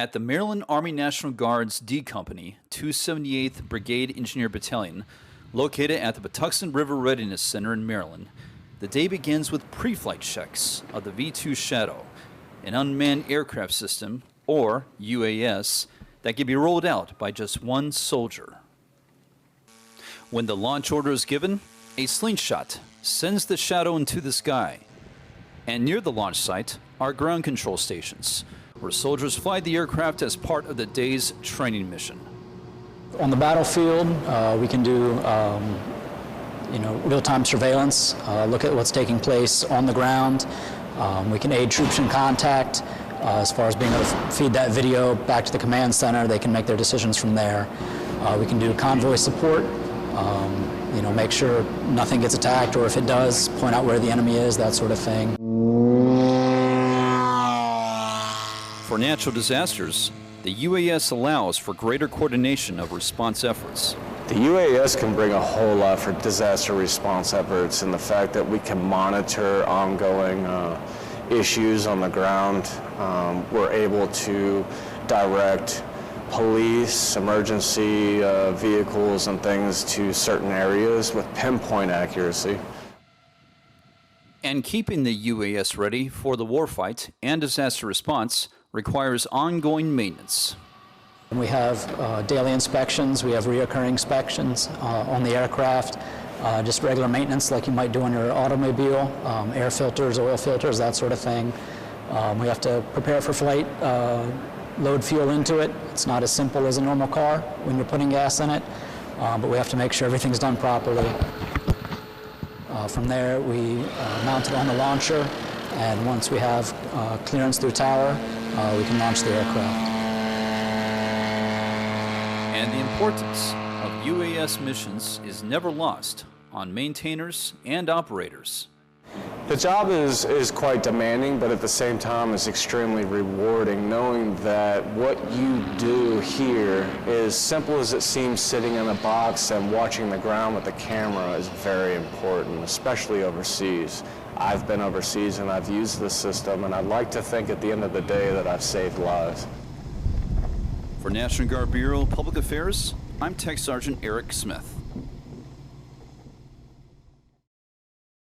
At the Maryland Army National Guard's D Company, 278th Brigade Engineer Battalion, located at the Patuxent River Readiness Center in Maryland, the day begins with pre-flight checks of the V-2 Shadow, an unmanned aircraft system, or UAS, that can be rolled out by just one soldier. When the launch order is given, a slingshot sends the Shadow into the sky. And near the launch site are ground control stations, where soldiers fly the aircraft as part of the day's training mission. On the battlefield, we can do real-time surveillance, look at what's taking place on the ground. We can aid troops in contact as far as being able to feed that video back to the command center. They can make their decisions from there. We can do convoy support, make sure nothing gets attacked, or if it does, point out where the enemy is, that sort of thing. For natural disasters, the UAS allows for greater coordination of response efforts. The UAS can bring a whole lot for disaster response efforts, and the fact that we can monitor ongoing issues on the ground. We're able to direct police, emergency vehicles and things to certain areas with pinpoint accuracy. And keeping the UAS ready for the warfight and disaster response requires ongoing maintenance. We have daily inspections, we have reoccurring inspections on the aircraft, just regular maintenance like you might do on your automobile, air filters, oil filters, that sort of thing. We have to prepare for flight, load fuel into it. It's not as simple as a normal car when you're putting gas in it, but we have to make sure everything's done properly. From there, we mount it on the launcher, and once we have clearance through tower, we can launch the aircraft. And the importance of UAS missions is never lost on maintainers and operators. The job is quite demanding, but at the same time is extremely rewarding, knowing that what you do here is simple as it seems. Sitting in a box and watching the ground with the camera is very important, especially overseas. I've been overseas and I've used this system, and I'd like to think at the end of the day that I've saved lives. For National Guard Bureau Public Affairs, I'm Tech Sergeant Erich Smith.